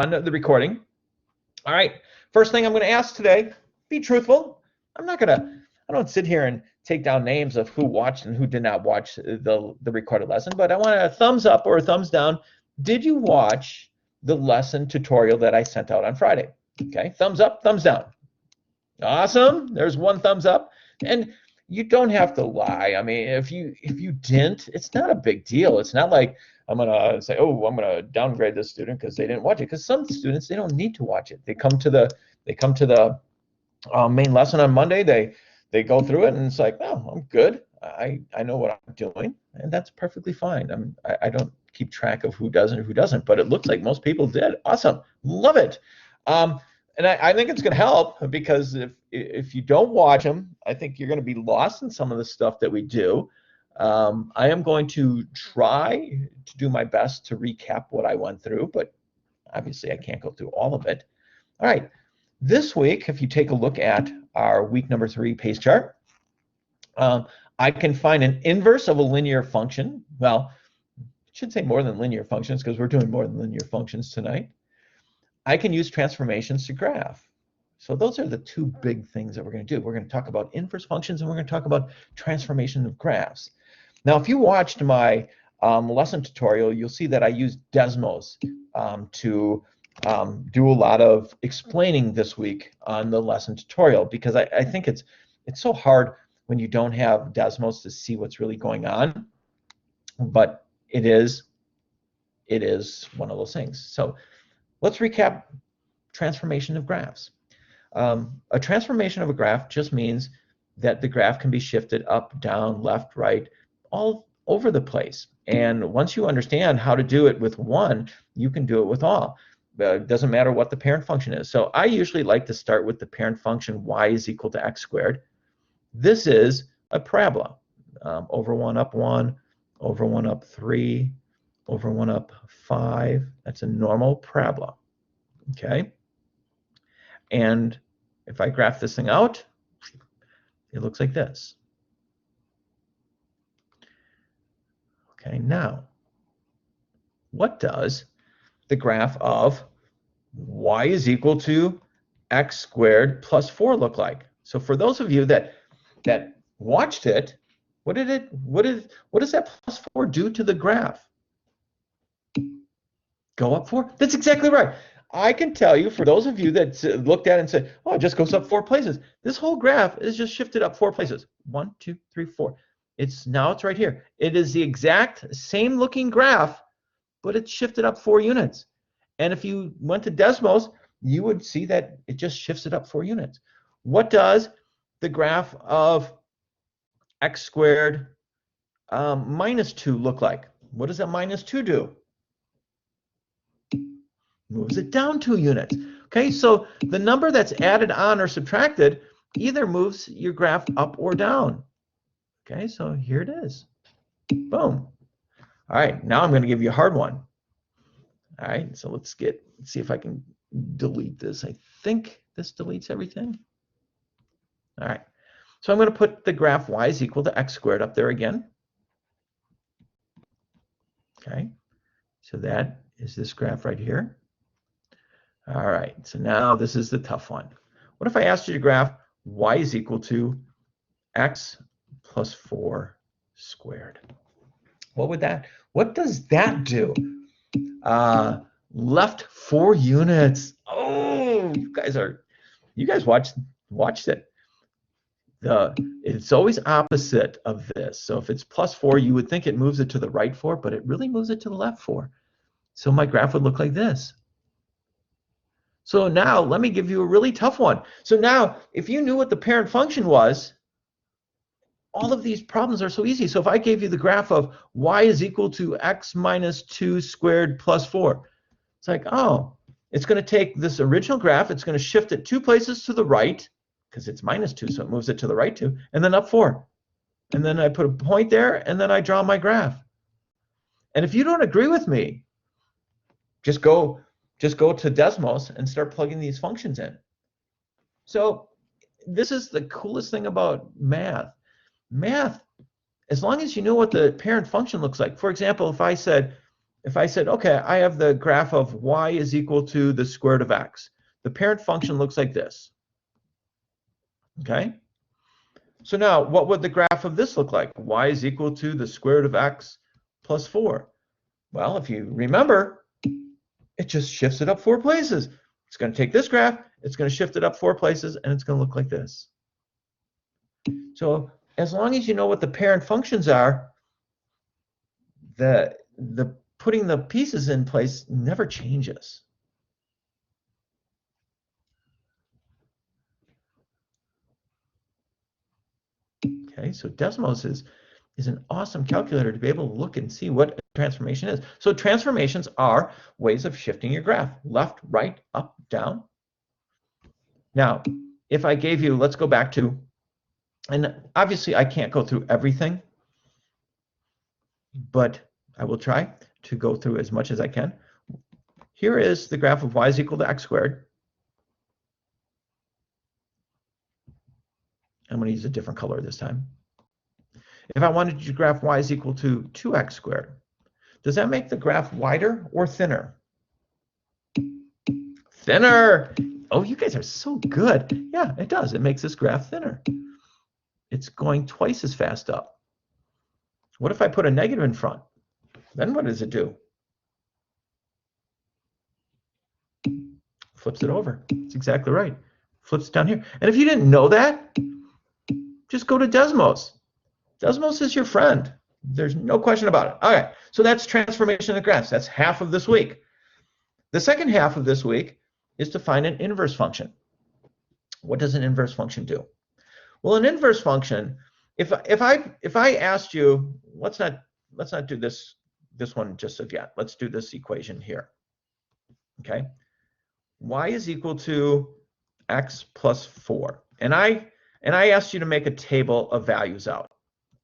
on the recording. All right, first thing I'm going to ask today, be truthful. I don't sit here and take down names of who watched and who did not watch the recorded lesson, but I want a thumbs up or a thumbs down. Did you watch the lesson tutorial that I sent out on Friday? Okay, thumbs up, thumbs down. Awesome, there's one thumbs up. And you don't have to lie. I mean, if you didn't, it's not a big deal. It's not like I'm gonna say, oh, I'm gonna downgrade this student because they didn't watch it. Because some students, they don't need to watch it. They come to the main lesson on Monday. They go through it and it's like, oh, I'm good. I know what I'm doing, and that's perfectly fine. I don't keep track of who does and who doesn't, but it looks like most people did. Awesome, love it. And I think it's going to help, because if you don't watch them, I think you're going to be lost in some of the stuff that we do. I am going to try to do my best to recap what I went through, but obviously I can't go through all of it. All right, this week, if you take a look at our week number 3 pace chart, I can find an inverse of a linear function. Well, I should say more than linear functions, because we're doing more than linear functions tonight. I can use transformations to graph. So those are the two big things that we're going to do. We're going to talk about inverse functions, and we're going to talk about transformation of graphs. Now, if you watched my lesson tutorial, you'll see that I used Desmos to do a lot of explaining this week on the lesson tutorial, because I think it's so hard when you don't have Desmos to see what's really going on. But it is one of those things. So let's recap transformation of graphs. A transformation of a graph just means that the graph can be shifted up, down, left, right, all over the place. And once you understand how to do it with one, you can do it with all. It doesn't matter what the parent function is. So I usually like to start with the parent function y is equal to x squared. This is a parabola. Over 1 up 1, over 1 up 3, over 1 up 5. That's a normal parabola. Okay? And if I graph this thing out, it looks like this. Okay, now, what does the graph of y is equal to x squared plus 4 look like? So for those of you that watched it, what does that plus 4 do to the graph? Go up 4? That's exactly right. I can tell you, for those of you that looked at it and said, oh, it just goes up 4 places. This whole graph is just shifted up 4 places. 1, 2, 3, 4. Now it's right here. It is the exact same looking graph, but it's shifted up 4 units. And if you went to Desmos, you would see that it just shifts it up 4 units. What does the graph of x squared minus 2 look like? What does that minus 2 do? Moves it down 2 units. Okay, so the number that's added on or subtracted either moves your graph up or down. Okay, so here it is. Boom. All right, now I'm going to give you a hard one. All right, so let's see if I can delete this. I think this deletes everything. All right, so I'm going to put the graph y is equal to x squared up there again. Okay, so that is this graph right here. All right, so now this is the tough one. What if I asked you to graph y is equal to x plus 4 squared? What does that do? Left 4 units. Oh, you guys watched it. It's always opposite of this. So if it's plus 4, you would think it moves it to the right 4, but it really moves it to the left 4. So my graph would look like this. So now let me give you a really tough one. So now if you knew what the parent function was, all of these problems are so easy. So if I gave you the graph of y is equal to x minus 2 squared plus 4, it's like, oh, it's going to take this original graph, it's going to shift it 2 places to the right, because it's minus 2, so it moves it to the right 2, and then up 4. And then I put a point there, and then I draw my graph. And if you don't agree with me, just go to Desmos and start plugging these functions in. So this is the coolest thing about math. Math, as long as you know what the parent function looks like. For example, if I said if I said, okay, I have the graph of y is equal to the square root of x. The parent function looks like this. Okay? So now, what would the graph of this look like? Y is equal to the square root of x plus 4. Well, if you remember, it just shifts it up 4 places. It's going to take this graph, it's going to shift it up 4 places, and it's going to look like this. So as long as you know what the parent functions are, the putting the pieces in place never changes. Okay, so Desmos is an awesome calculator to be able to look and see what a transformation is. So transformations are ways of shifting your graph, left, right, up, down. Now, if I gave you, let's go back to, and obviously I can't go through everything, but I will try to go through as much as I can. Here is the graph of y is equal to x squared. I'm going to use a different color this time. If I wanted to graph y is equal to 2x squared, does that make the graph wider or thinner? Thinner! Oh, you guys are so good. Yeah, it does. It makes this graph thinner. It's going twice as fast up. What if I put a negative in front? Then what does it do? Flips it over. It's exactly right. Flips it down here. And if you didn't know that, just go to Desmos. Desmos is your friend. There's no question about it. All right, so that's transformation of graphs. That's half of this week. The second half of this week is to find an inverse function. What does an inverse function do? Well, an inverse function, if I asked you, let's not do this one just yet. Let's do this equation here. Okay, y is equal to x plus 4, and I asked you to make a table of values out,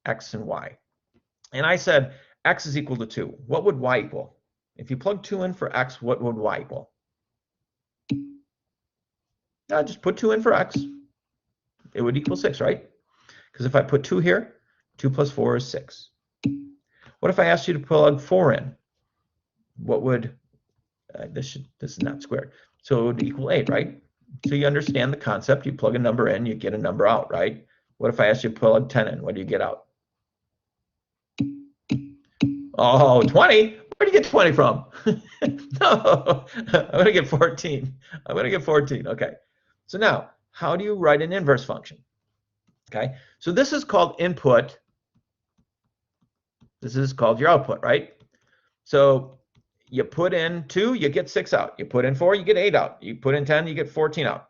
x and y, and I said x is equal to 2. What would y equal? If you plug 2 in for x, what would y equal? Now just put 2 in for x. It would equal 6, right? Because if I put 2 here, 2 plus 4 is 6. What if I asked you to plug 4 in? What would, this is not squared, so it would equal 8, right? So you understand the concept. You plug a number in, you get a number out, right? What if I asked you to plug 10 in? What do you get out? Oh, 20? Where do you get 20 from? No, I'm going to get 14. I'm going to get 14. Okay. So now, how do you write an inverse function? Okay. So this is called input. This is called your output, right? So you put in 2, you get 6 out. You put in 4, you get 8 out. You put in 10, you get 14 out.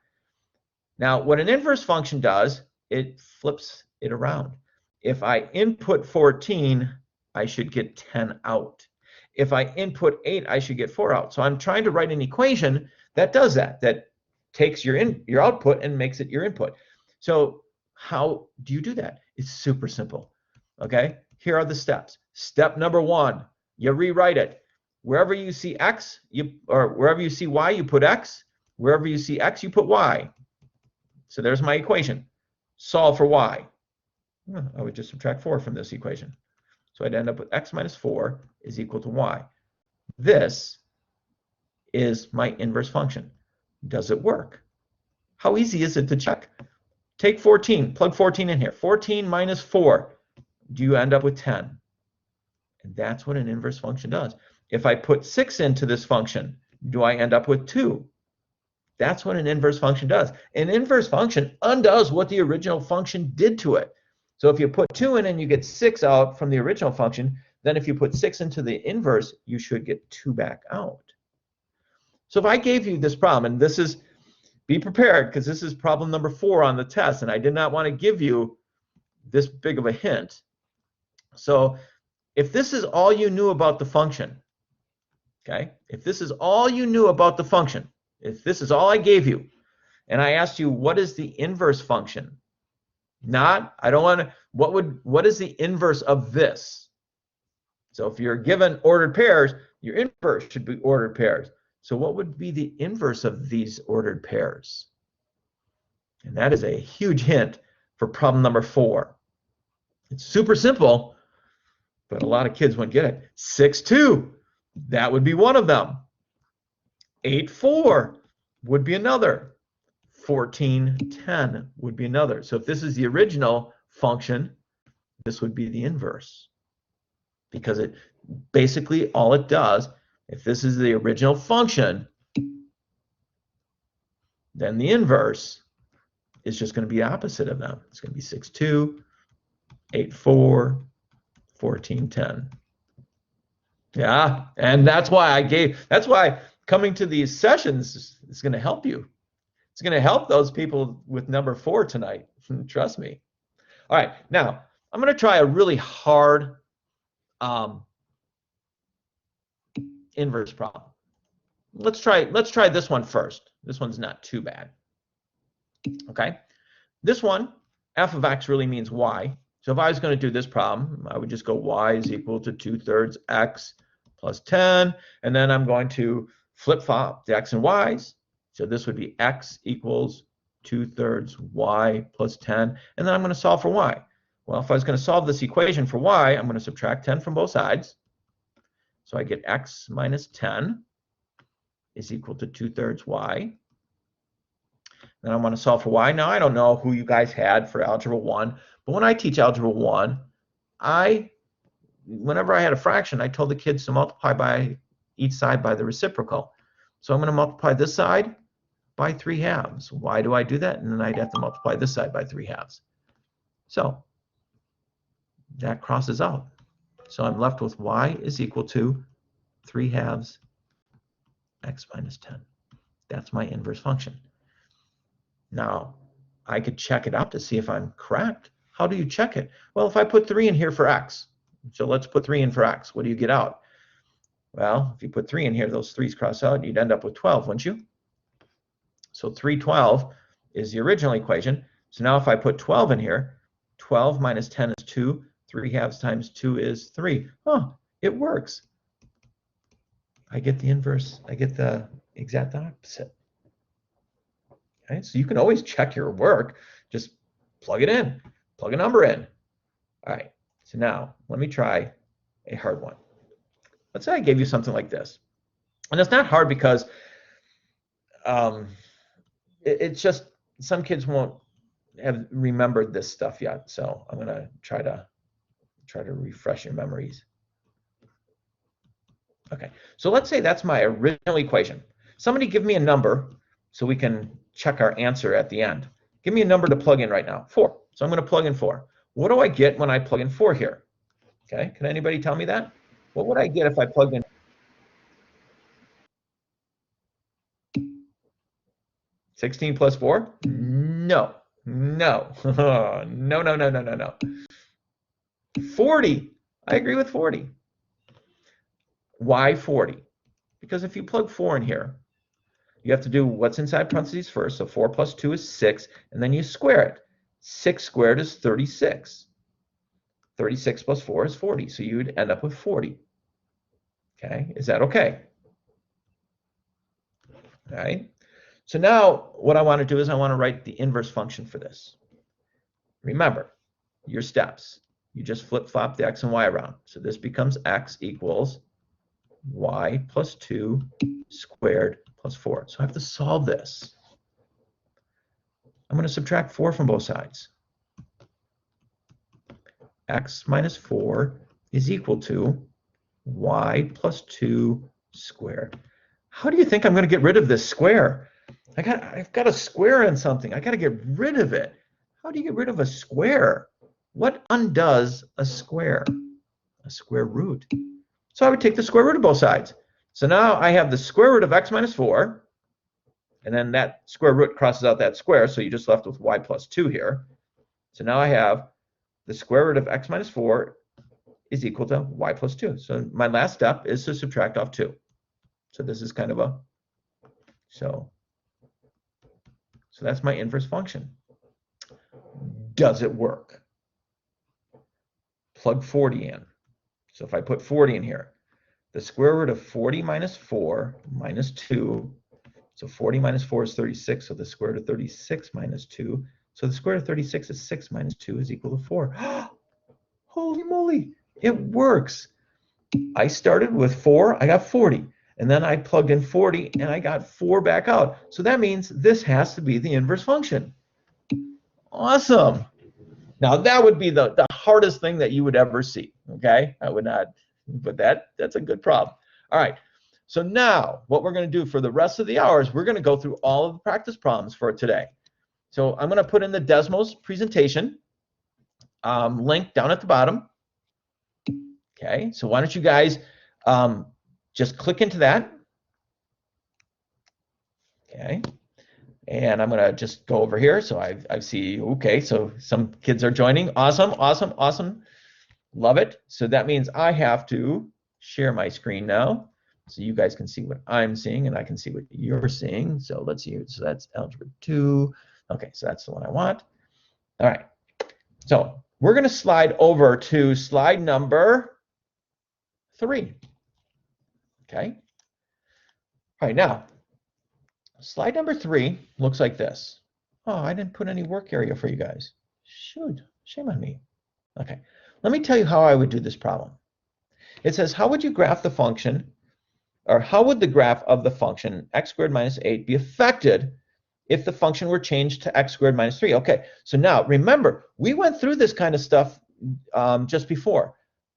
Now, what an inverse function does, it flips it around. If I input 14, I should get 10 out. If I input 8, I should get 4 out. So I'm trying to write an equation that does that, that takes your output and makes it your input. So how do you do that? It's super simple. Okay, here are the steps. Step number 1, you rewrite it. Wherever you see x, or wherever you see y, you put x. Wherever you see x, you put y. So there's my equation. Solve for y. I would just subtract 4 from this equation. So I'd end up with x minus 4 is equal to y. This is my inverse function. Does it work? How easy is it to check? Take 14, plug 14 in here. 14 minus 4, do you end up with 10? And that's what an inverse function does. If I put 6 into this function, do I end up with 2? That's what an inverse function does. An inverse function undoes what the original function did to it. So if you put 2 in and you get 6 out from the original function, then if you put 6 into the inverse, you should get 2 back out. So if I gave you this problem, and this is, be prepared because this is problem number 4 on the test, and I did not want to give you this big of a hint. So if this is all you knew about the function, okay, if this is all you knew about the function, if this is all I gave you, and I asked you what is the inverse function, not, I don't want to, what is the inverse of this? So if you're given ordered pairs, your inverse should be ordered pairs. So what would be the inverse of these ordered pairs? And that is a huge hint for problem number 4. It's super simple, but a lot of kids won't get it. 6, 2. That would be one of them. 8, 4 would be another. 14, 10 would be another. So if this is the original function, this would be the inverse. Because it basically all it does, if this is the original function, then the inverse is just going to be opposite of them. It's going to be 6, 2, 8, 4, 14, 10. Yeah, and that's why coming to these sessions is going to help you. It's going to help those people with number 4 tonight. Trust me. All right, now I'm going to try a really hard inverse problem. Let's try this one first. This one's not too bad. Okay, this one, f of x really means y. So if I was going to do this problem, I would just go y is equal to 2/3 x plus 10, and then I'm going to flip-flop the x and y's. So this would be x equals 2/3 y plus 10, and then I'm going to solve for y. Well, if I was going to solve this equation for y, I'm going to subtract 10 from both sides. So I get x minus 10 is equal to 2/3 y. Then I want to solve for y. Now, I don't know who you guys had for Algebra 1, but when I teach Algebra 1, whenever I had a fraction, I told the kids to multiply by each side by the reciprocal. So I'm going to multiply this side by 3/2. Why do I do that? And then I'd have to multiply this side by 3/2. So that crosses out. So I'm left with y is equal to 3/2 x minus 10. That's my inverse function. Now, I could check it out to see if I'm correct. How do you check it? Well, if I put 3 in here for x, so let's put 3 in for x, what do you get out? Well, if you put 3 in here, those 3's cross out, you'd end up with 12, wouldn't you? So 3/12 is the original equation. So now if I put 12 in here, 12 minus 10 is 2. 3/2 times 2 is 3. Oh, it works. I get the inverse. I get the exact opposite. Okay, so you can always check your work. Just plug it in. Plug a number in. All right. So now let me try a hard one. Let's say I gave you something like this. And it's not hard because it's just some kids won't have remembered this stuff yet. So I'm going to try to refresh your memories. Okay, so let's say that's my original equation. Somebody give me a number so we can check our answer at the end. Give me a number to plug in right now. 4. So I'm going to plug in 4. What do I get when I plug in 4 here? Okay, can anybody tell me that? What would I get if I plugged in 16 plus 4? No. No. No, no, no, no, no, no. 40. I agree with 40. Why 40? Because if you plug 4 in here, you have to do what's inside parentheses first. So 4 plus 2 is 6, and then you square it. 6 squared is 36. 36 plus 4 is 40. So you would end up with 40. Okay, is that okay? All right. So now what I want to do is I want to write the inverse function for this. Remember, your steps. You just flip-flop the x and y around. So this becomes x equals y plus 2 squared plus 4. So I have to solve this. I'm going to subtract 4 from both sides. X minus 4 is equal to y plus 2 squared. How do you think I'm going to get rid of this square? I've got a square in something. I got to get rid of it. How do you get rid of a square? What undoes a square? A square root. So I would take the square root of both sides. So now I have the square root of x minus 4, and then that square root crosses out that square, so you just left with y plus 2 here. So now I have the square root of x minus 4 is equal to y plus 2. So my last step is to subtract off 2. So this is kind of a, so that's my inverse function. Does it work? Plug 40 in. So if I put 40 in here, the square root of 40 minus 4 minus 2, so 40 minus 4 is 36, so the square root of 36 minus 2, so the square root of 36 is 6 minus 2 is equal to 4. Holy moly, it works. I started with 4, I got 40. And then I plugged in 40 and I got 4 back out. So that means this has to be the inverse function. Awesome. Now that would be the hardest thing that you would ever see, okay? I would not, but that's a good problem. All right, so now what we're gonna do for the rest of the hours, we're gonna go through all of the practice problems for today. So I'm gonna put in the Desmos presentation link down at the bottom. Okay, so why don't you guys just click into that. Okay, and I'm gonna just go over here. So I see, okay, so some kids are joining. Awesome, awesome, awesome. Love it. So that means I have to share my screen now so you guys can see what I'm seeing and I can see what you're seeing. So let's see. So that's Algebra 2. Okay, so that's the one I want. All right. So we're going to slide over to slide number 3. Okay. All right, now, slide number 3 looks like this. Oh, I didn't put any work area for you guys. Shoot, shame on me. Okay, let me tell you how I would do this problem. It says, how would you graph the function, or how would the graph of the function x squared minus 8 be affected if the function were changed to x squared minus 3? Okay, so now remember, we went through this kind of stuff just before.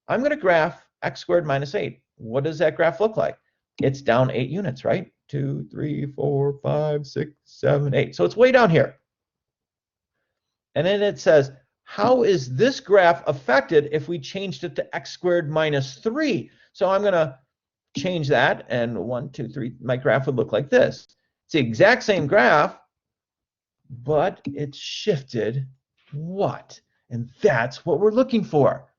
I'm going to graph x squared minus 8. What does that graph look like? It's down 8 units, right? 2, 3, 4, 5, 6, 7, 8. So it's way down here. And then it says, how is this graph affected if we changed it to x squared minus 3? So I'm going to change that, and 1, 2, 3, my graph would look like this. It's the exact same graph, but it's shifted what? And that's what we're looking for.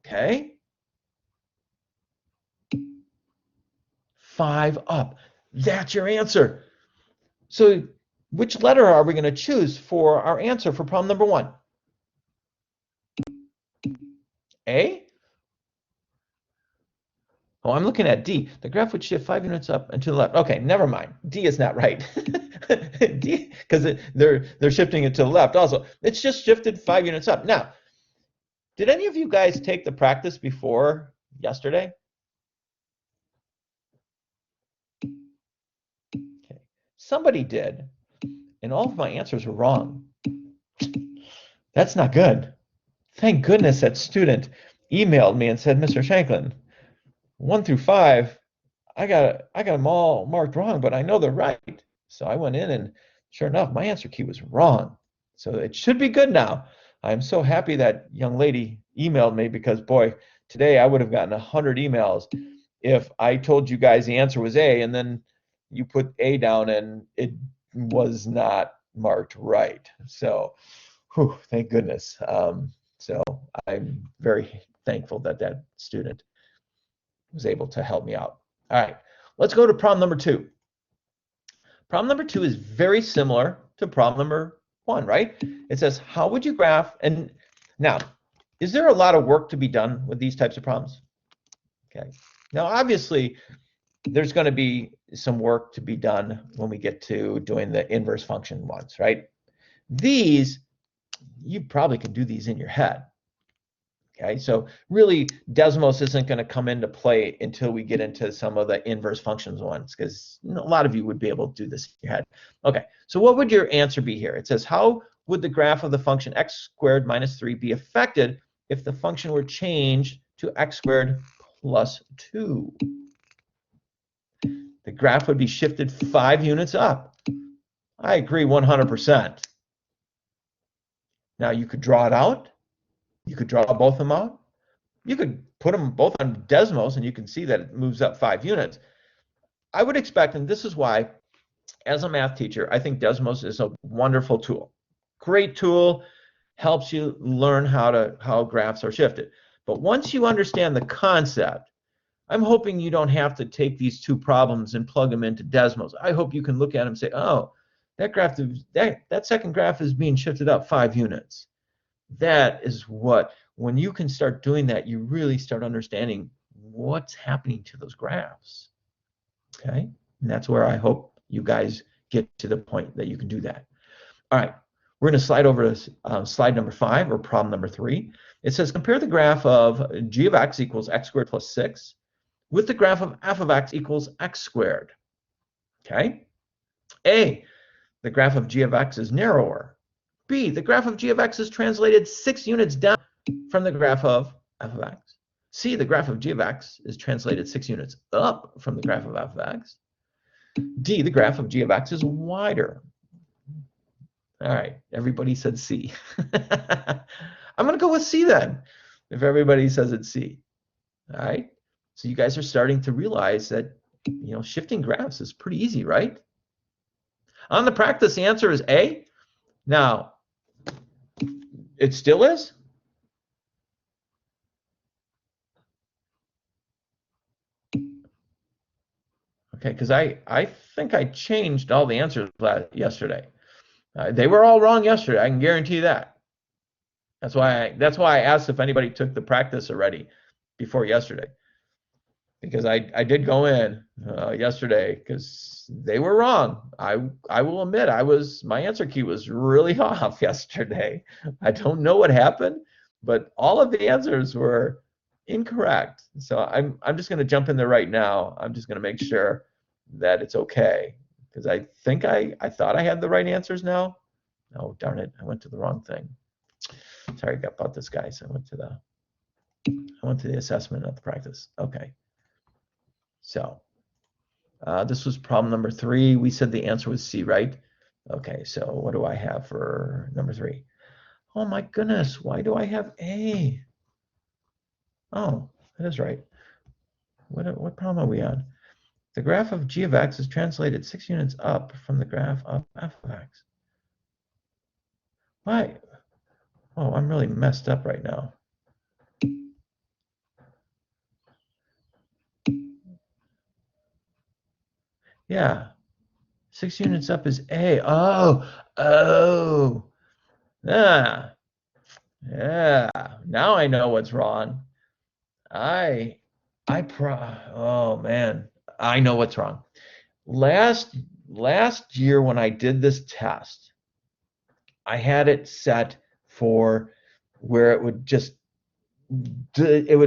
Okay? 5 up. That's your answer. So which letter are we going to choose for our answer for problem number 1? A? Oh, I'm looking at D. The graph would shift 5 units up and to the left. Okay, never mind. D is not right. D, because they're shifting it to the left also. It's just shifted 5 units up. Now, did any of you guys take the practice before yesterday? Okay. Somebody did, and all of my answers were wrong. That's not good. Thank goodness that student emailed me and said, Mr. Shanklin, 1 through 5, I got them all marked wrong, but I know they're right. So I went in, and sure enough, my answer key was wrong. So it should be good now. I'm so happy that young lady emailed me, because boy, today I would have gotten 100 emails if I told you guys the answer was A, and then you put A down and it was not marked right. So whew, thank goodness. So I'm very thankful that that student was able to help me out. All right, let's go to problem number 2. Problem number 2 is very similar to problem number 1, right? It says, how would you graph? And now, is there a lot of work to be done with these types of problems? Okay. Now, obviously, there's going to be some work to be done when we get to doing the inverse function ones, right? These, you probably can do these in your head. Okay, so really Desmos isn't going to come into play until we get into some of the inverse functions ones, because a lot of you would be able to do this in your head. Okay, so what would your answer be here? It says, how would the graph of the function x squared minus 3 be affected if the function were changed to x squared plus 2? The graph would be shifted 5 units up. I agree 100%. Now you could draw it out. You could draw both of them out. You could put them both on Desmos, and you can see that it moves up 5 units. I would expect, and this is why, as a math teacher, I think Desmos is a wonderful tool. Great tool, helps you learn how graphs are shifted. But once you understand the concept, I'm hoping you don't have to take these 2 problems and plug them into Desmos. I hope you can look at them and say, oh, that graph, that second graph is being shifted up 5 units. That is what, when you can start doing that, you really start understanding what's happening to those graphs. Okay, and that's where I hope you guys get to the point that you can do that. All right, we're going to slide over to slide number 5, or problem number 3. It says compare the graph of g of x equals x squared plus 6 with the graph of f of x equals x squared. Okay? A, the graph of g of x is narrower. B, the graph of g of x is translated 6 units down from the graph of f of x. C, the graph of g of x is translated 6 units up from the graph of f of x. D, the graph of g of x is wider. All right, everybody said C. I'm going to go with C then, if everybody says it's C. All right, so you guys are starting to realize that, shifting graphs is pretty easy, right? On the practice, the answer is A. Now, it still is? Okay, because I think I changed all the answers yesterday. They were all wrong yesterday. I can guarantee that. That's why I asked if anybody took the practice already before yesterday, because I did go in yesterday because they were wrong. I will admit my answer key was really off yesterday. I don't know what happened, but all of the answers were incorrect. So I'm just going to jump in there right now. I'm just going to make sure that it's okay, because I think I thought I had the right answers now. Oh, darn it, I went to the wrong thing. Sorry about this, guys. I went to the assessment, not the practice. Okay. So this was problem number 3. We said the answer was C, right? Okay, so what do I have for number 3? Oh my goodness, why do I have A? Oh, that is right. What problem are we on? The graph of g of x is translated 6 units up from the graph of f of x. Why? Oh, I'm really messed up right now. Yeah, 6 units up is A. Oh, yeah. Now I know what's wrong. Oh man, I know what's wrong. Last year when I did this test, I had it set for where it would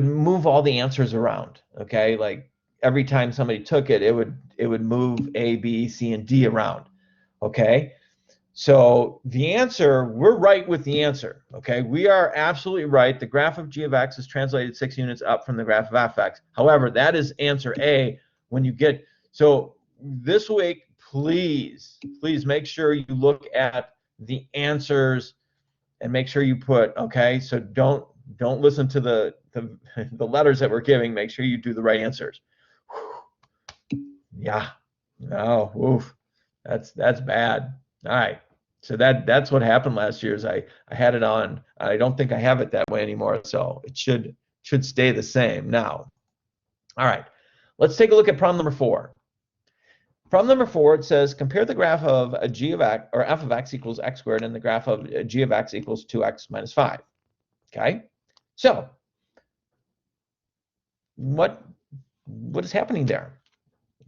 move all the answers around. Okay, like every time somebody took it, it would move A, B, C, and D around. Okay, so the answer, we're right with the answer. Okay, we are absolutely right. The graph of g of x is translated 6 units up from the graph of f of x. However, that is answer A. When you get, so this week, please make sure you look at the answers and make sure you put, okay, so don't listen to the letters that we're giving. Make sure you do the right answers. Yeah, no, oof, that's bad. All right, so that's what happened last year. Is I had it on. I don't think I have it that way anymore, so it should stay the same now. All right, let's take a look at problem number 4. Problem number 4, it says compare the graph of a g of x or f of x equals x squared and the graph of g of x equals 2x minus 5. Okay, so what is happening there?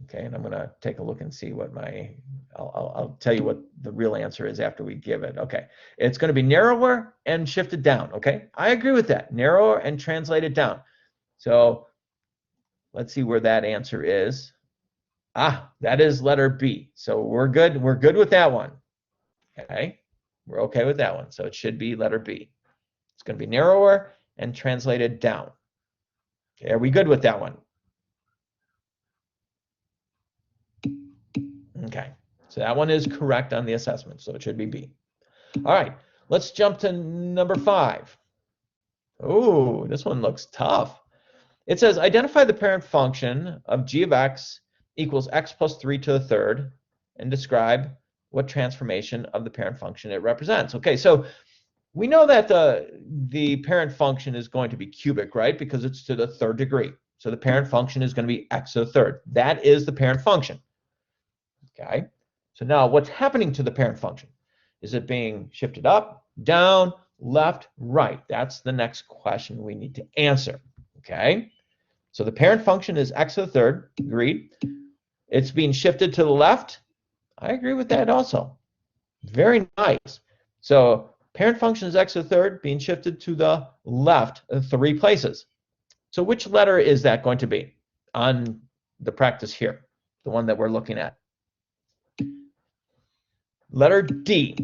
Okay, and I'm going to take a look and see what I'll tell you what the real answer is after we give it. Okay, it's going to be narrower and shifted down. Okay, I agree with that. Narrower and translated down. So let's see where that answer is. That is letter B. So we're good. We're good with that one. Okay, we're okay with that one. So it should be letter B. It's going to be narrower and translated down. Okay, are we good with that one? Okay, so that one is correct on the assessment, so it should be B. All right, let's jump to number 5. Oh, this one looks tough. It says identify the parent function of g of x equals x plus 3 to the third and describe what transformation of the parent function it represents. Okay, so we know that the parent function is going to be cubic, right? Because it's to the third degree. So the parent function is going to be x to the third. That is the parent function. Okay, so now what's happening to the parent function? Is it being shifted up, down, left, right? That's the next question we need to answer. Okay, so the parent function is x to the third, agreed. It's being shifted to the left. I agree with that also. Very nice. So parent function is x to the third being shifted to the left 3 places. So which letter is that going to be on the practice here, the one that we're looking at? Letter D,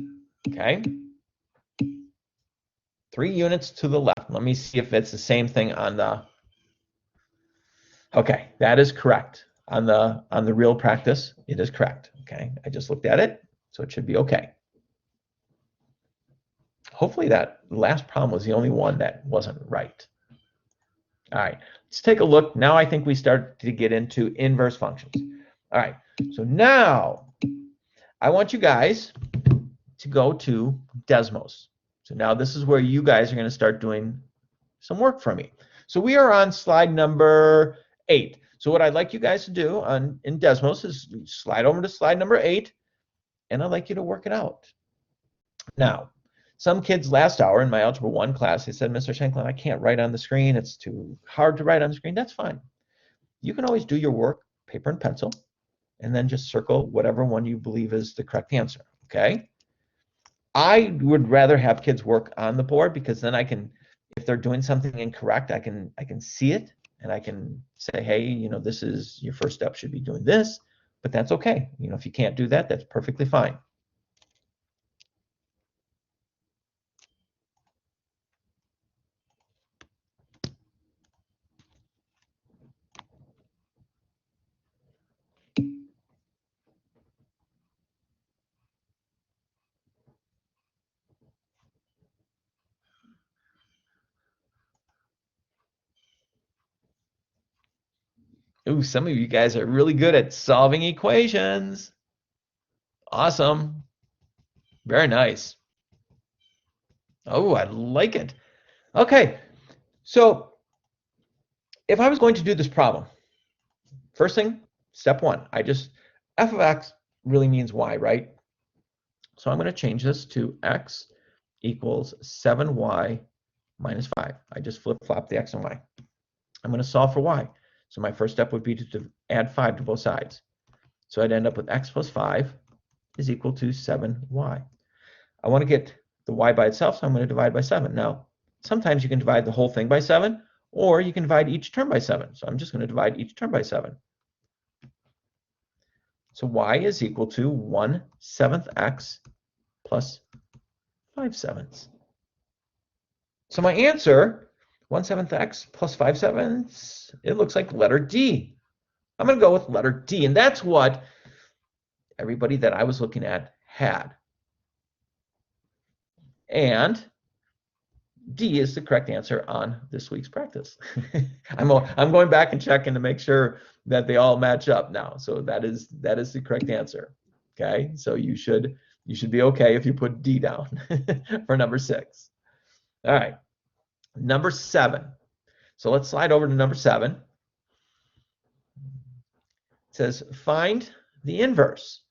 okay? 3 units to the left. Let me see if it's the same thing on the, okay, that is correct. On the real practice, it is correct, okay? I just looked at it, so it should be okay. Hopefully that last problem was the only one that wasn't right. All right, let's take a look. Now I think we start to get into inverse functions. All right, so now I want you guys to go to Desmos. So now this is where you guys are going to start doing some work for me. So we are on slide number 8. So what I'd like you guys to do in Desmos is slide over to slide number 8, and I'd like you to work it out. Now, some kids last hour in my Algebra 1 class, they said, Mr. Shanklin, I can't write on the screen. It's too hard to write on the screen. That's fine. You can always do your work, paper and pencil, and then just circle whatever one you believe is the correct answer, okay? I would rather have kids work on the board because then I can, if they're doing something incorrect, I can see it and I can say, hey, you know, this is your first step should be doing this, but that's okay. You know, if you can't do that, that's perfectly fine. Ooh, some of you guys are really good at solving equations. Awesome. Very nice. Oh, I like it. Okay, so if I was going to do this problem, first thing, step 1, f of x really means y, right? So I'm going to change this to x equals 7y minus 5. I just flip-flop the x and y. I'm going to solve for y. So my first step would be to add 5 to both sides. So I'd end up with x plus 5 is equal to 7y. I want to get the y by itself, so I'm going to divide by 7. Now, sometimes you can divide the whole thing by 7, or you can divide each term by 7. So I'm just going to divide each term by 7. So y is equal to 1/7 x plus 5/7. So my answer, 1/7 x plus 5/7, it looks like letter D. I'm going to go with letter D, and that's what everybody that I was looking at had. And D is the correct answer on this week's practice. I'm going back and checking to make sure that they all match up now. So that is the correct answer. Okay, so you should be okay if you put D down for number 6. All right, number 7. So let's slide over to number 7. It says find the inverse.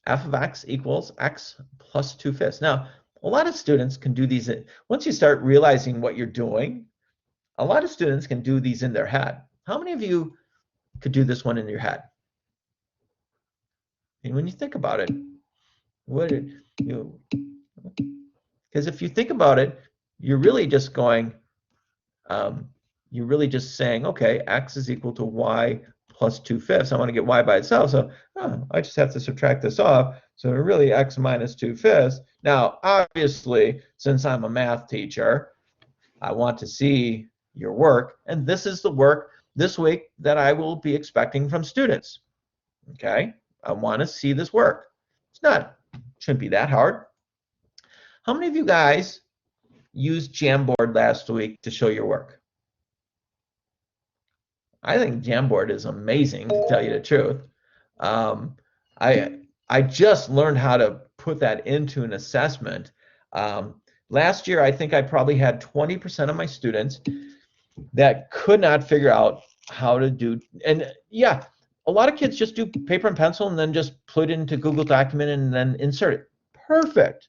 F of x equals x plus 2/5. Now, a lot of students can do these. Once you start realizing what you're doing, a lot of students can do these in their head. How many of you could do this one in your head? And when you think about it, because if you think about it, you're really just going, you're really just saying, okay, x is equal to y plus 2/5. I want to get y by itself, so I just have to subtract this off. So really x minus 2/5. Now, obviously, since I'm a math teacher, I want to see your work, and this is the work this week that I will be expecting from students. Okay, I want to see this work. Shouldn't be that hard. How many of you guys used Jamboard last week to show your work? I think Jamboard is amazing, to tell you the truth. I just learned how to put that into an assessment. Last year, I think I probably had 20% of my students that could not figure out how to do, and yeah, a lot of kids just do paper and pencil and then just put it into Google document and then insert it. Perfect.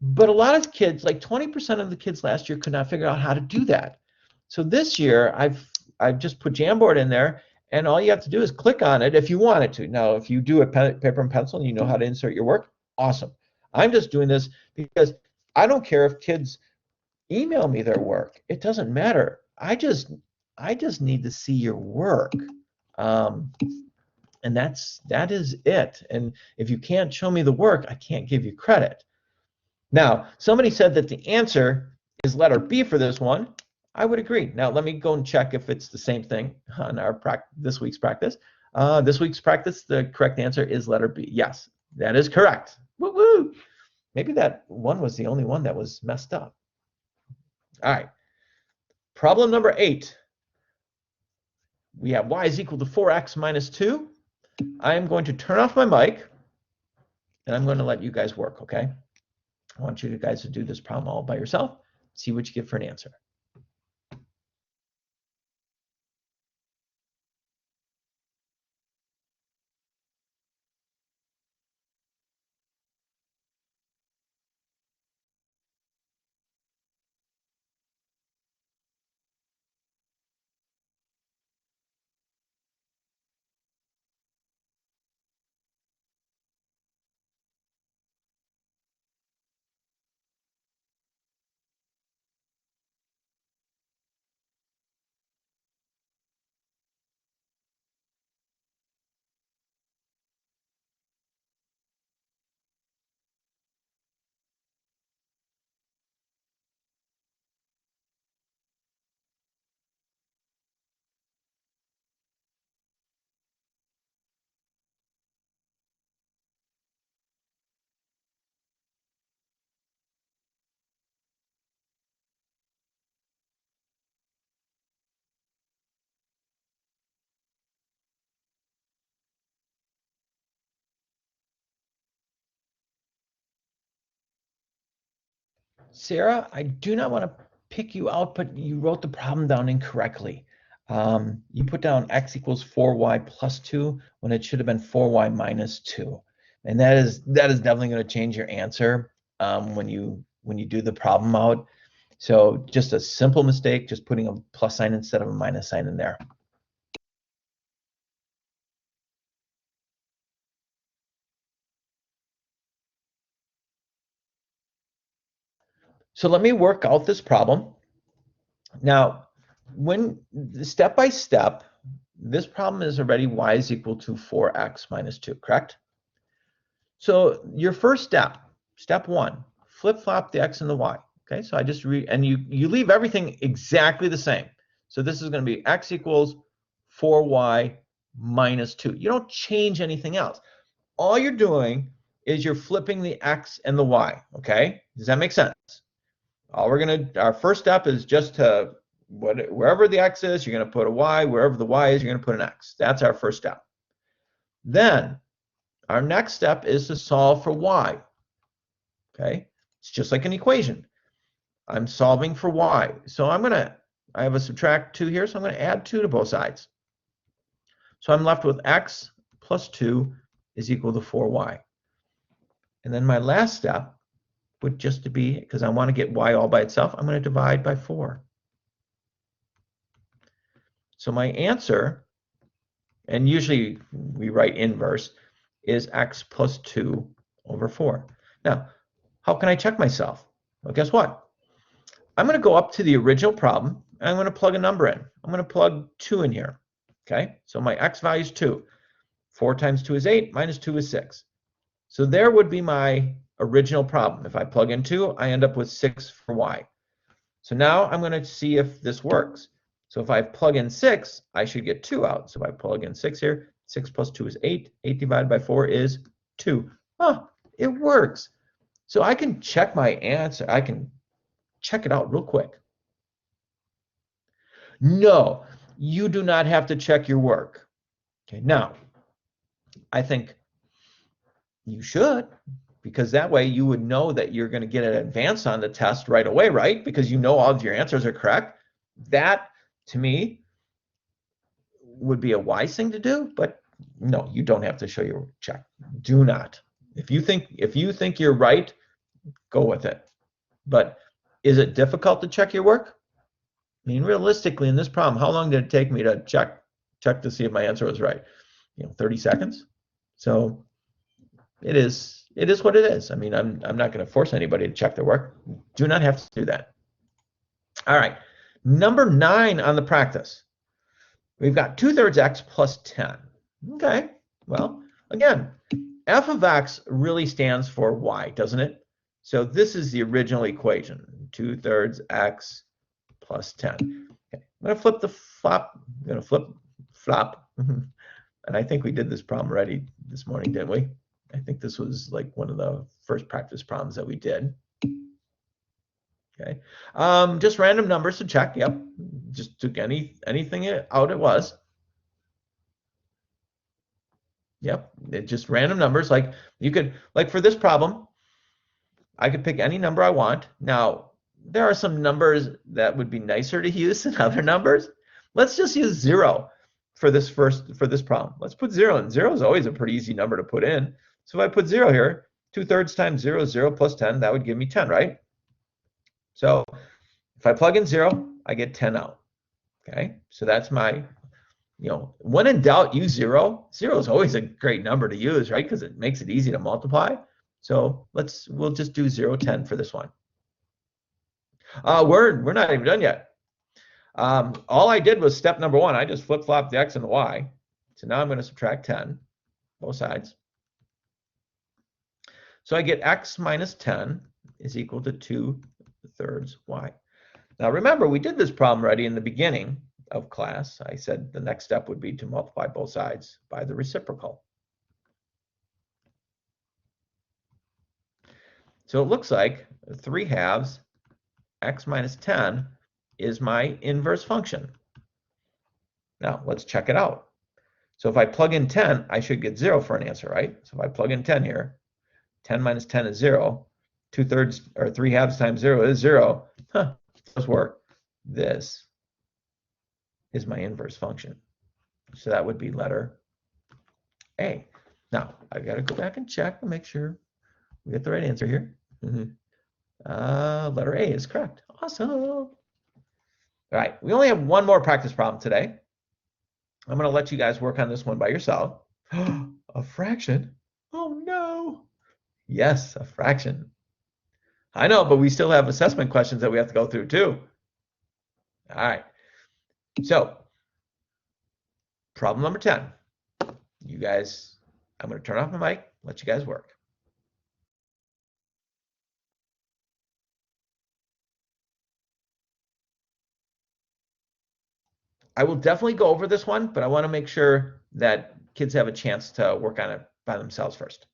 But a lot of kids, like 20% of the kids last year, could not figure out how to do that. So this year, I've just put Jamboard in there, and all you have to do is click on it if you wanted to. Now, if you do a paper and pencil and you know how to insert your work, awesome. I'm just doing this because I don't care if kids email me their work. It doesn't matter. I just need to see your work. And that is it. And if you can't show me the work, I can't give you credit. Now, somebody said that the answer is letter B for this one. I would agree. Now, let me go and check if it's the same thing on our this week's practice. This week's practice, the correct answer is letter B. Yes, that is correct. Woo-woo! Maybe that one was the only one that was messed up. All right. Problem number 8. We have y is equal to 4x minus 2. I am going to turn off my mic, and I'm going to let you guys work, okay? I want you guys to do this problem all by yourself, see what you get for an answer. Sarah, I do not want to pick you out, but you wrote the problem down incorrectly. You put down x equals 4y plus 2 when it should have been 4y minus 2. And that is definitely going to change your answer when you do the problem out. So just a simple mistake, just putting a plus sign instead of a minus sign in there. So let me work out this problem. Now, when step by step, this problem is already y is equal to 4x minus 2, correct? So your first step, step 1, flip-flop the x and the y. Okay, so I just and you leave everything exactly the same. So this is going to be x equals 4y minus 2. You don't change anything else. All you're doing is you're flipping the x and the y. Okay, does that make sense? Our first step is just to wherever the x is, you're going to put a y. Wherever the y is, you're going to put an x. That's our first step. Then our next step is to solve for y. Okay, it's just like an equation. I'm solving for y. So I have a subtract 2 here, so I'm going to add 2 to both sides. So I'm left with x plus 2 is equal to 4y. And then my last step would just to be, because I want to get y all by itself, I'm going to divide by 4. So my answer, and usually we write inverse, is x plus 2 over 4. Now, how can I check myself? Well, guess what? I'm going to go up to the original problem, and I'm going to plug a number in. I'm going to plug 2 in here. Okay, so my x value is 2. 4 times 2 is 8, minus 2 is 6. So there would be my original problem. If I plug in 2, I end up with 6 for y. So now I'm going to see if this works. So if I plug in 6, I should get 2 out. So if I plug in 6 here, 6 plus 2 is 8. 8 divided by 4 is 2. Oh, it works. So I can check my answer. I can check it out real quick. No, you do not have to check your work. Okay, now, I think you should, because that way you would know that you're going to get an advance on the test right away, right? Because you know all of your answers are correct. That, to me, would be a wise thing to do, but no, you don't have to show your check. Do not. If you think you're right, go with it. But is it difficult to check your work? I mean, realistically, in this problem, how long did it take me to check to see if my answer was right? 30 seconds. So it is it is what it is. I mean, I'm not going to force anybody to check their work. Do not have to do that. All right, number 9 on the practice. We've got 2/3 x plus 10. Okay, well, again, f of x really stands for y, doesn't it? So this is the original equation, 2/3 x plus 10. Okay, I'm going to flip the flop. I'm going to flip flop. And I think we did this problem already this morning, didn't we? I think this was like one of the first practice problems that we did. Okay, just random numbers to check. Yep, just took anything out it was. Yep, it just random numbers. Like you could, like for this problem, I could pick any number I want. Now, there are some numbers that would be nicer to use than other numbers. Let's just use 0 for this problem. Let's put 0 in. 0 is always a pretty easy number to put in. So if I put 0 here, 2/3 times 0 is 0 plus 10. That would give me 10, right? So if I plug in 0, I get 10 out. Okay, so that's my, when in doubt, use 0. 0 is always a great number to use, right? Because it makes it easy to multiply. So we'll just do 0, 10 for this one. We're not even done yet. All I did was step number 1. I just flip-flopped the x and the y. So now I'm going to subtract 10, both sides. So I get x minus 10 is equal to 2/3 y. Now remember, we did this problem already in the beginning of class. I said the next step would be to multiply both sides by the reciprocal. So it looks like 3/2 x minus 10 is my inverse function. Now let's check it out. So if I plug in 10, I should get 0 for an answer, right? So if I plug in 10 here, 10 minus 10 is 0. 2/3 or 3/2 times 0 is 0. Huh, does work. This is my inverse function. So that would be letter A. Now, I've got to go back and check and make sure we get the right answer here. Letter A is correct. Awesome. All right, we only have one more practice problem today. I'm going to let you guys work on this one by yourself. A fraction? Oh, no. Yes, a fraction. I know, but we still have assessment questions that we have to go through, too. All right. So, problem number 10. You guys, I'm going to turn off my mic, let you guys work. I will definitely go over this one, but I want to make sure that kids have a chance to work on it by themselves first.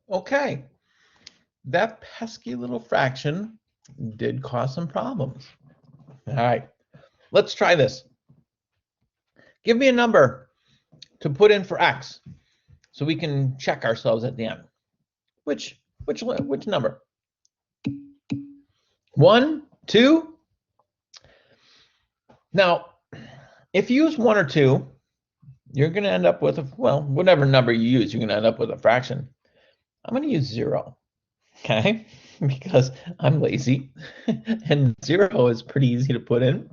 Okay, that pesky little fraction did cause some problems. All right, let's try this. Give me a number to put in for x so we can check ourselves at the end. Which number? 1, 2? Now, if you use 1 or 2, you're going to end up with, well, whatever number you use, you're going to end up with a fraction. I'm going to use 0, okay, because I'm lazy, and 0 is pretty easy to put in.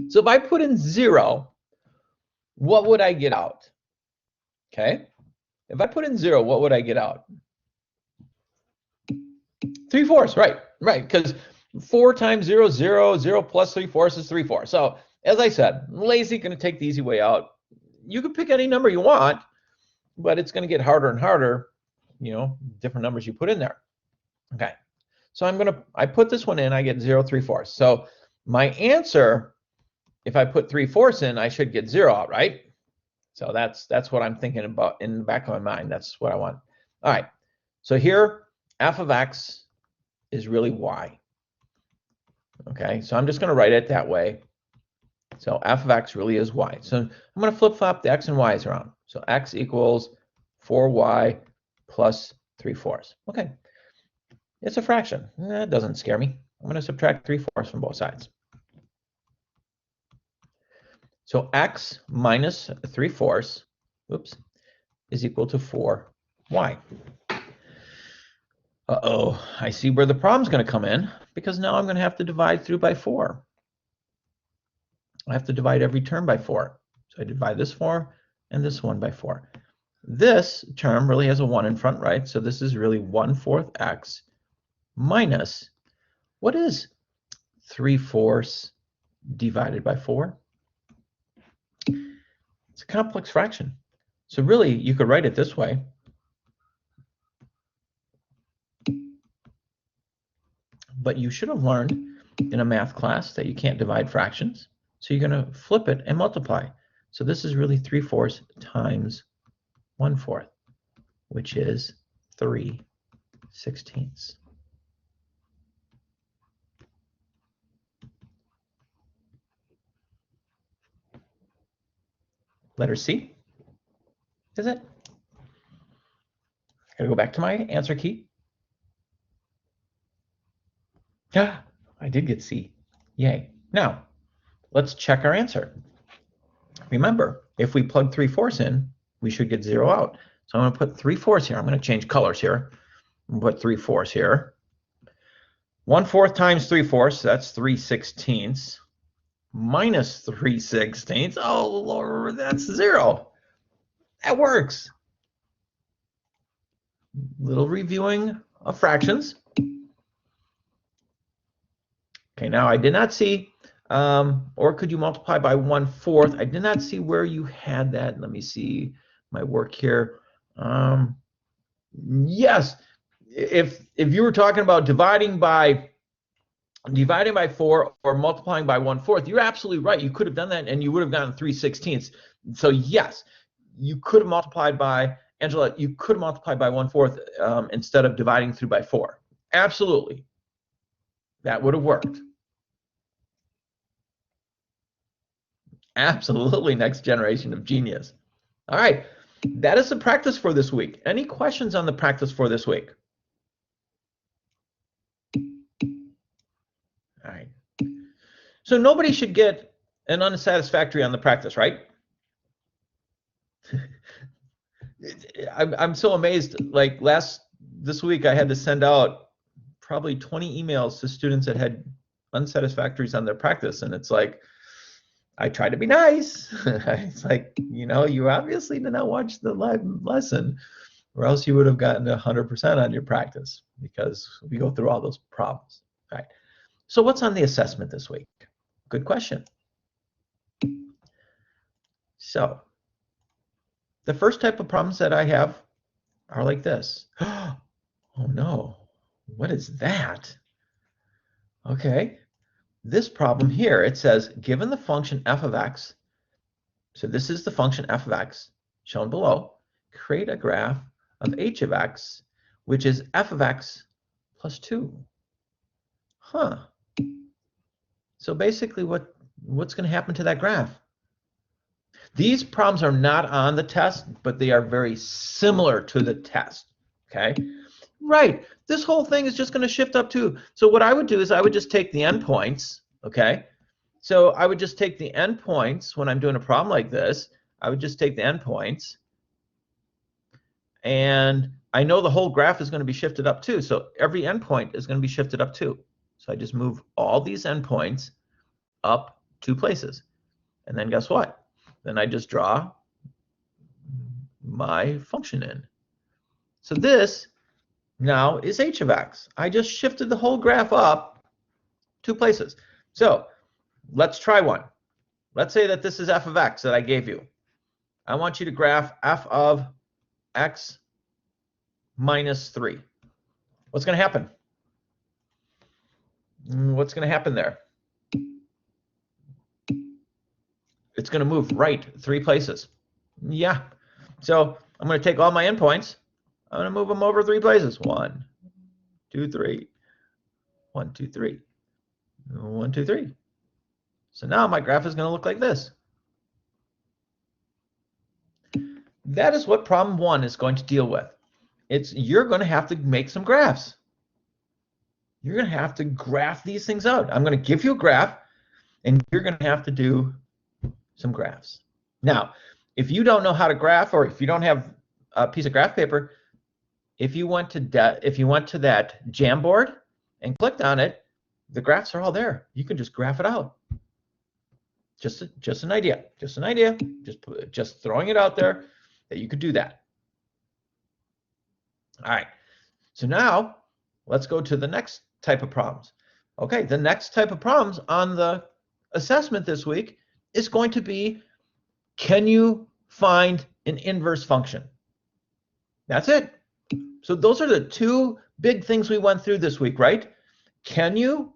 So if I put in 0, what would I get out? Okay, if I put in 0, what would I get out? 3/4, right, because 4 times 0 is 0, 0 plus 3/4 is 3/4. So as I said, lazy, going to take the easy way out. You can pick any number you want, but it's going to get harder and harder, you know, different numbers you put in there. Okay, so I put this one in, I get 0 3/4. So my answer, if I put 3/4 in, I should get 0 out, right? So that's what I'm thinking about in the back of my mind. That's what I want. All right, so here, f of x is really y. Okay, so I'm just going to write it that way. So f of x really is y. So I'm going to flip-flop the x and y's around. So x equals 4y plus 3/4. Okay, it's a fraction. That doesn't scare me. I'm going to subtract 3/4 from both sides. So x minus 3/4, oops, is equal to 4y. Uh-oh, I see where the problem's going to come in, because now I'm going to have to divide through by 4. I have to divide every term by 4. So I divide this 4 and this one by 4. This term really has a 1 in front, right? So this is really 1/4 x minus, what is 3/4 divided by 4? It's a complex fraction. So really, you could write it this way. But you should have learned in a math class that you can't divide fractions. So you're going to flip it and multiply. So this is really 3/4 times 1/4, which is 3/16. Letter C, is it? I gotta go back to my answer key. Ah, I did get C. Yay. Now, let's check our answer. Remember, if we plug 3/4 in, we should get 0 out. So I'm going to put 3/4 here. I'm going to change colors here. I'm going to put 3/4 here. 1/4 times 3/4, that's 3/16. Minus 3/16. Oh, Lord, that's 0. That works. Little reviewing of fractions. Okay, now I did not see, or could you multiply by 1/4? I did not see where you had that. Let me see my work here. Yes, if you were talking about dividing by 4 or multiplying by 1/4, you're absolutely right. You could have done that and you would have gotten 3/16. So yes, you could have multiplied by, Angela, you could have multiplied by 1/4 instead of dividing through by 4. Absolutely. That would have worked. Absolutely, next generation of genius. All right, that is the practice for this week. Any questions on the practice for this week? All right. So nobody should get an unsatisfactory on the practice, right? I'm so amazed. Like this week, I had to send out probably 20 emails to students that had unsatisfactories on their practice, and it's like, I try to be nice. It's like, you know, you obviously did not watch the live lesson, or else you would have gotten 100% on your practice, because we go through all those problems. All right. So what's on the assessment this week? Good question. So the first type of problems that I have are like this. Oh no, what is that? Okay. This problem here, it says, given the function f of x, so this is the function f of x shown below, create a graph of h of x, which is f of x plus 2. Huh. So basically what's going to happen to that graph? These problems are not on the test, but they are very similar to the test, okay? Right, this whole thing is just going to shift up too. So what I would do is I would just take the endpoints, okay? So I would just take the endpoints when I'm doing a problem like this. I would just take the endpoints, and I know the whole graph is going to be shifted up too, so every endpoint is going to be shifted up too. So I just move all these endpoints up 2 places. And then guess what? Then I just draw my function in. So this now is h of x. I just shifted the whole graph up 2 places. So let's try one. Let's say that this is f of x that I gave you. I want you to graph f of x minus 3. What's going to happen? What's going to happen there? It's going to move right 3 places. Yeah. So I'm going to take all my endpoints. I'm going to move them over 3 places. 1, 2, 3. 1, 2, 3. 1, 2, 3. So now my graph is going to look like this. That is what problem 1 is going to deal with. You're going to have to make some graphs. You're going to have to graph these things out. I'm going to give you a graph, and you're going to have to do some graphs. Now, if you don't know how to graph, or if you don't have a piece of graph paper, if you went to that Jamboard and clicked on it, the graphs are all there. You can just graph it out. Just an idea. Just an idea. Just throwing it out there that you could do that. All right. So now let's go to the next type of problems. Okay, the next type of problems on the assessment this week is going to be, can you find an inverse function? That's it. So those are the 2 big things we went through this week, right? Can you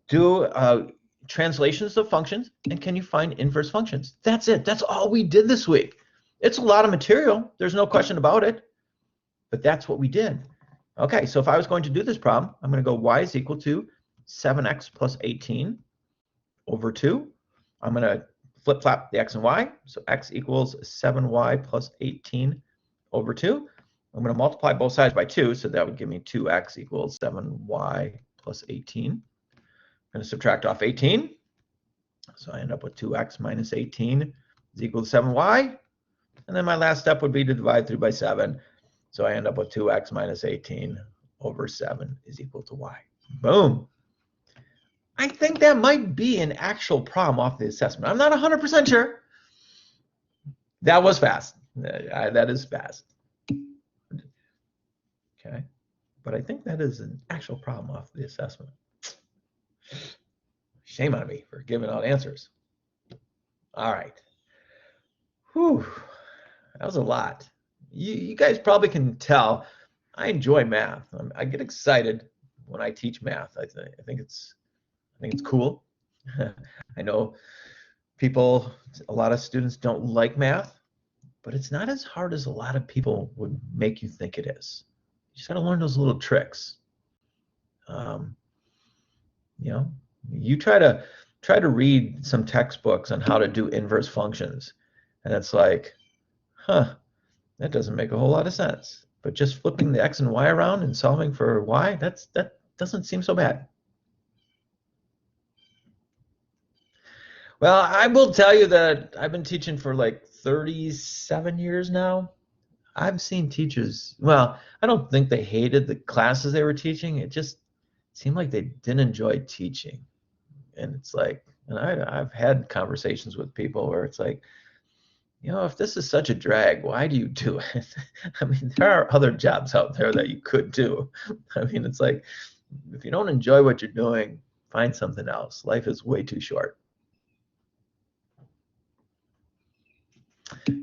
do translations of functions, and can you find inverse functions? That's it. That's all we did this week. It's a lot of material. There's no question about it. But that's what we did. Okay, so if I was going to do this problem, I'm going to go y is equal to 7x plus 18 over 2. I'm going to flip-flop the x and y. So x equals 7y plus 18 over 2. I'm going to multiply both sides by 2, so that would give me 2x equals 7y plus 18. I'm going to subtract off 18. So I end up with 2x minus 18 is equal to 7y. And then my last step would be to divide through by 7. So I end up with 2x minus 18 over 7 is equal to y. Boom. I think that might be an actual problem off the assessment. I'm not 100% sure. That was fast. That is fast. Okay. But I think that is an actual problem off the assessment. Shame on me for giving out answers. All right. Whew. That was a lot. You guys probably can tell I enjoy math. I get excited when I teach math. I think it's cool. I know a lot of students don't like math, but it's not as hard as a lot of people would make you think it is. You just got to learn those little tricks. You try to read some textbooks on how to do inverse functions, and it's like, that doesn't make a whole lot of sense. But just flipping the x and y around and solving for y, that doesn't seem so bad. Well, I will tell you that I've been teaching for like 37 years now. I've seen teachers, well, I don't think they hated the classes they were teaching. It just seemed like they didn't enjoy teaching. And it's like, and I've had conversations with people where it's like, if this is such a drag, why do you do it? I mean, there are other jobs out there that you could do. I mean, it's like, if you don't enjoy what you're doing, find something else. Life is way too short.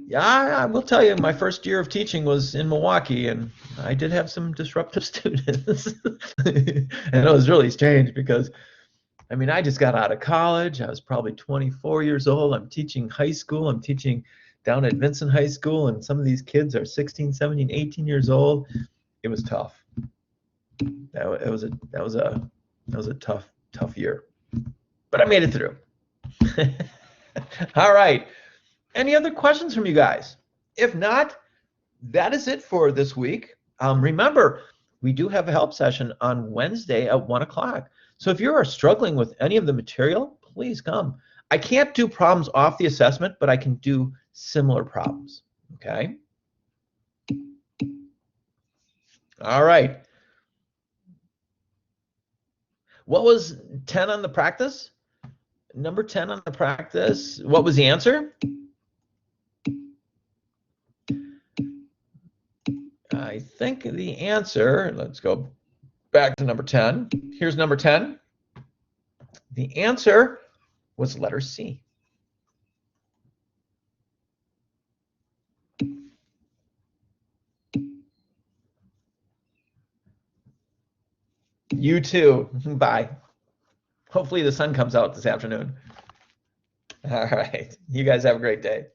Yeah, I will tell you, my first year of teaching was in Milwaukee, and I did have some disruptive students. And it was really strange because, I mean, I just got out of college. I was probably 24 years old. I'm teaching high school. I'm teaching down at Vincent High School, and some of these kids are 16, 17, 18 years old. It was tough. That was a tough year, but I made it through. All right. Any other questions from you guys? If not, that is it for this week. Remember, we do have a help session on Wednesday at 1 o'clock. So if you are struggling with any of the material, please come. I can't do problems off the assessment, but I can do similar problems, okay? All right. What was 10 on the practice? Number 10 on the practice, what was the answer? I think the answer, let's go back to number 10. Here's number 10. The answer was letter C. You too. Bye. Hopefully the sun comes out this afternoon. All right. You guys have a great day.